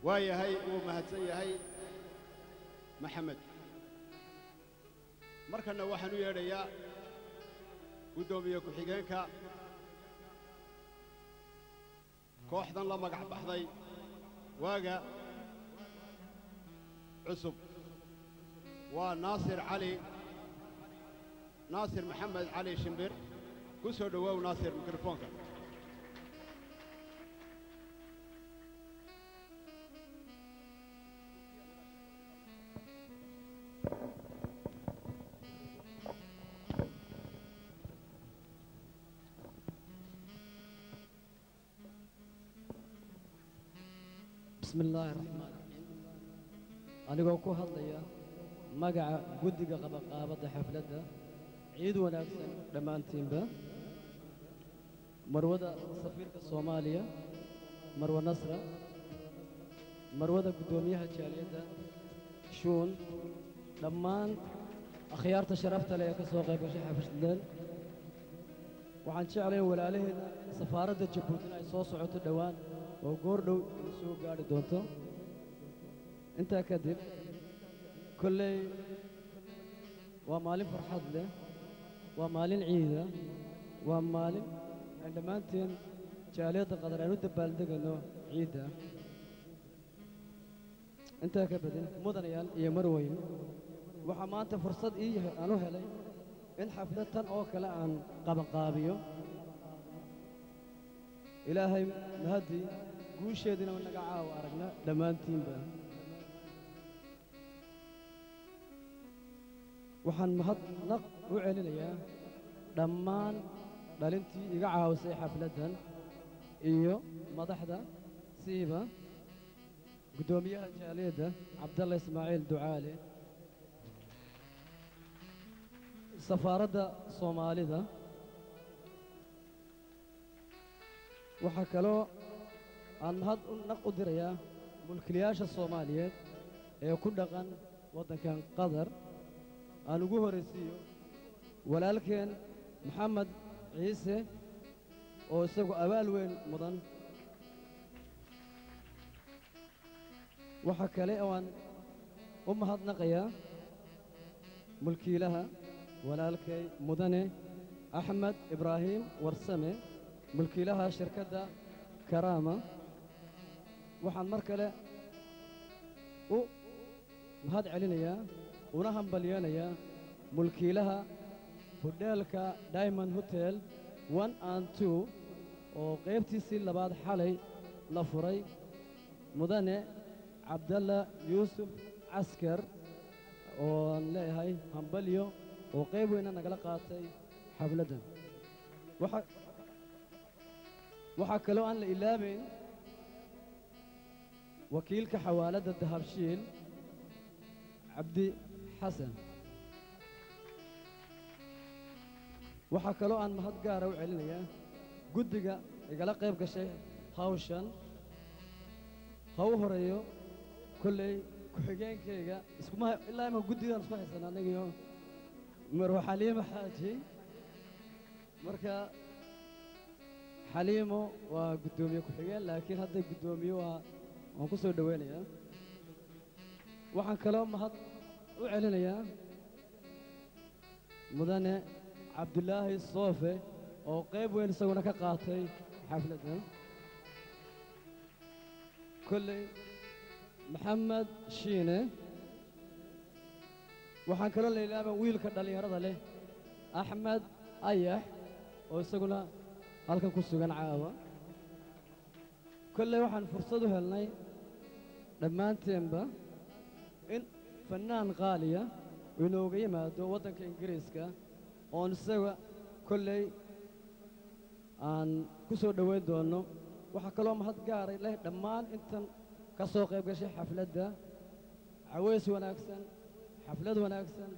waayahay uu mahadsan yahay maxamed markana waxaan u yeedhayaa gudoomiye ku-xigeenka kooxdan la magac baxday waaga cusub waa naasir maxamed cali shimbir ku soo dhawaaw naasir mikrofoonka بسم الله الرحمن الرحيم أنا أقول هذا مجا جودي قابض حفلة عيد وناكسن دمان تيمبا مرودا سفير الصومالية مروة نصرة مرودا قدوميها جاليدا شون دمان أخيار تشرفت لي كسوق بشي حفلة وعن شعلي ولا عليه سفارة جيبوتي صوص عط الدوان وقردو سوق قاعد دونتو انت كذب كل ومالي فرحت له ومالي عيدة ومالي عندما انتين جالية قدر انو دبالدق انو عيدة انت كبدن مدنيال يا مروين وحمانت فرصة ايه انو هلي ان حفلة او كلا عن قابيو إلهي مهدي قول شيدنا ونقعا وارقنا دمانتين با وحن مهد نق وعلينا دمان دالنتي يقعا وسي حفلتها إيو مضحدا سيبا قدوميها جاليدا عبد الله إسماعيل دعالي سفارة صومالي دا waxaa kaloo aan mahad u naqudirayaa mulkiilayaasha Soomaaliyeed ee ku dhaqan wadankan Qatar aan ugu horeysiyo walaalkeen Maxamed Ciise oo isagu abaal weyn mudan waxa kale oo aan u mahadnaqayaa mulkiilaha walaalkay mudane Axmed Ibraahim Warsame mulkiilaha shirkadda Karaama waxaan mar kale u mahad celinayaa una hambalyeeyaa mulkiilaha hoteelka Diamond Hotel 1 and 2 oo qaybtiisii labaad xalay la furay mudane Cabdalla Yuusuf Askar oo aan leeyahay hambalyo oo qayb weyn nagala qaatay xafladan waxaa kaloo aan la ilaabayn wakiilka xawaalada dahabshiil cabdi xasan waxaa kaloo aan mahad gaara u celinayaa guddiga igala qayb gashay hawshan ha u horeeyo kolley ku-xigeenkayga ilaa ima guddigaan isku haysan annagiyo marwa xaliima xaaji marka xaliimo waa guddoomiye ku-xigeen laakiin hadda guddoomiye waan ku soo dhaweynayaa waxaan kaloo mahad u celinayaa mudane cabdulaahi soofe oo qayb weyn isaguna ka qaatay xafladdan kolley maxamed shiine waxaan kaloo la ilaaba wiilka dhallinyarada leh axmed ayax oo isaguna halkan ku sugan caawa kolley waxaan fursad u helnay dhammaanteenba in fannaan qaaliya inooga yimaado waddanka ingiriiska oon isaga kolley aan ku soo dhoweyn doonno waxaa kaloo mahad gaaray leh dhammaan intan ka soo qayb gashay xafladda caways wanaagsan xaflad wanaagsan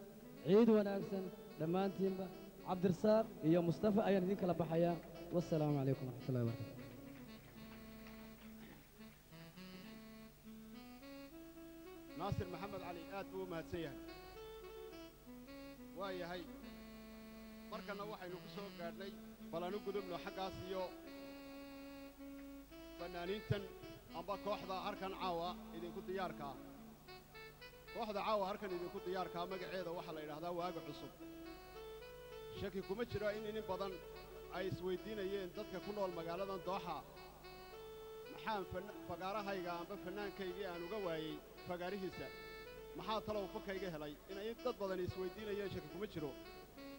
ciid wanaagsan dhammaantiinba cabdirasaaq iyo mustafa ayaan idin kala baxayaa والسلام عليكم ورحمة الله وبركاته ناصر محمد علي آدبو مهدسيان واي هاي مركنا waxaynu ku soo gaadhnay balanu gudubno xaqaas iyo fanaaniintan amba kooxda harkan caawa idinku diyaarka kooxda caawa harkan idinku diyaarka magaceeda waxa la yiraahdaa waaga cusub shaki kuma jiro in badan ay isweydiinayeen dadka ku nool magaaladan Dooxa maxaan fagaarahayga amba fanaankayga aan uga waayay fagaarihiisa maxaa talow fakayga helay in dad badan isweydiinayeen shaki kuma jiro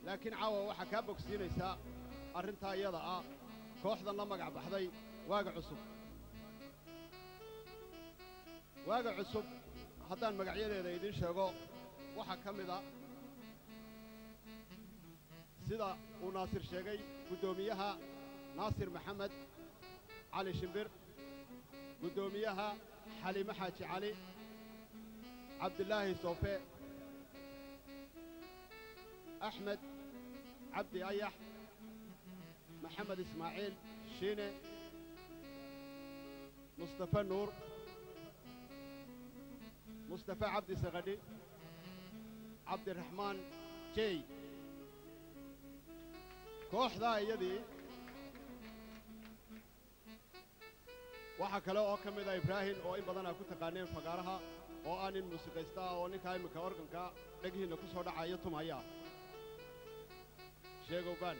laakiin caawa waxa ka bogsiinaysa arrinta iyada ah kooxdan la magac baxday waaga cusub haddaan magacyadeeda idin sheego waxa ka mid ah sida uu naasir sheegay gudoomiyaha naasir maxamed cali shimbir gudoomiyaha xaliime xaaji cali cabdilaahi soofe axmed cabdi ayax محمد إسماعيل شينة مصطفى نور مصطفى عبد سغدي عبد الرحمن جي كوح ذا يدي waxa kale oo kamid ah Ibrahim oo in badan ku taqaaneen fagaaraha oo aanin muusiqaysta oo ninka imika organka dhagiina ku soo dhacaya tumaya sheego baan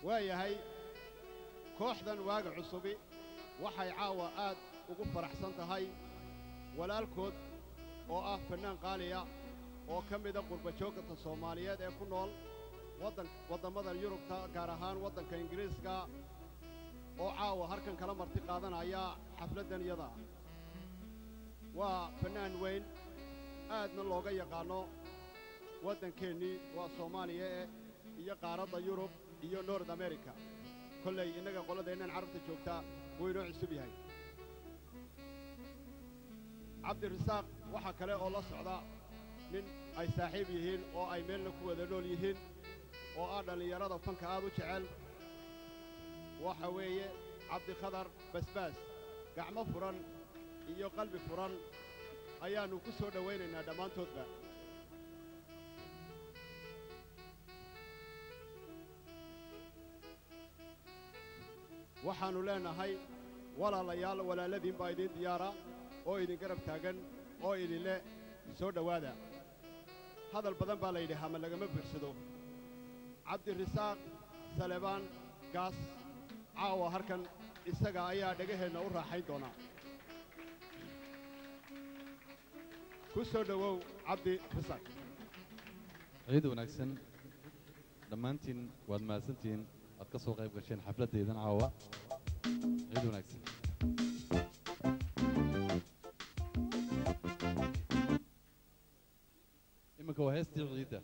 waayahay kooxdan waaga cusubi waxay caawa aad ugu faraxsan tahay walaalkood oo ah fanaan qaaliya oo kamid ah qurba joogta Soomaaliyeed ee ku nool wadamada Yurubta gaar ahaan wadanka Ingiriiska oo caawa halkan kala marti qaadanaya xafladan iyada waa fanaan weyn aadna looga yaqaano wadankeeni waa Soomaaliya iyo qaaradda Yurub iyo North America kullay inaga qoladeenan carabta joogta wayno cusub yahay Cabdi Rasaaq waxa kale oo la socda nin ay saaxiib yihiin oo ay meel ku wada nool yihiin oo ah dhalinyarada fanka aad u jecel waxa weeye Cabdi Khadar Basbaas gacmo furan iyo qalbi furan ayaanu ku soo dhaweynaynaa dhamaantoodba waxaanu leenahay walaalayaal walaaladiin baa idin diyaara oo idin garab taagan oo idin le soo dhawaada hadal badan baa la yidhi hama lagama fiirsado Cabdi Rasaaq Salebaan gaas caawa halkan isaga ayaa dhagaheena u raaxayn doona ku soo dhawow Cabdi Rasaaq ciid wanaagsan dhammaantiin waad mahadsantiin aad ka soo qayb gasheen xafladdeedan caawa ciid wanaagsan iminka waa heestii ciidda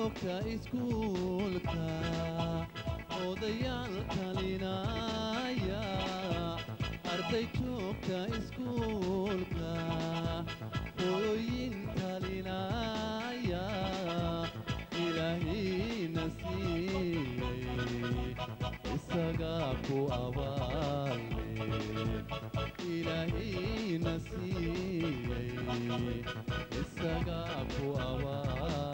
joogta iskuulka odayaal talinaya arday joogta iskuulka hooyin talinaya ilaahina siiyey isagaa ku abaalin ilaahina siiyey isagaa ku abaalin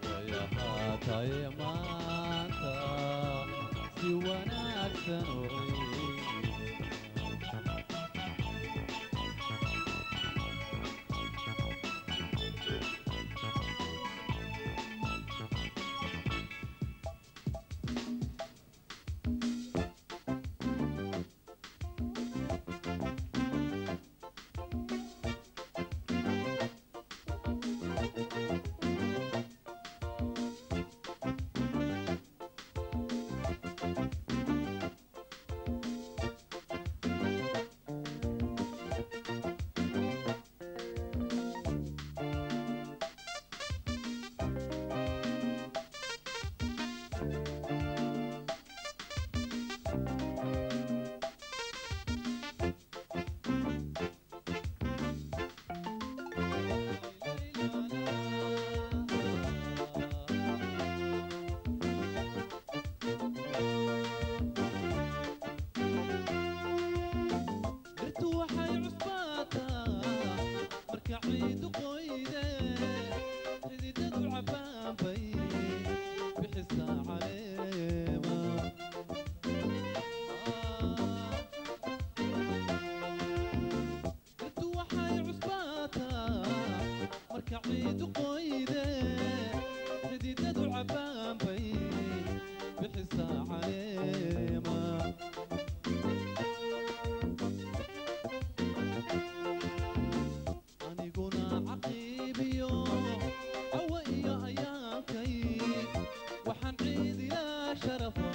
wayahaataye maanta si wanaagsan u شرف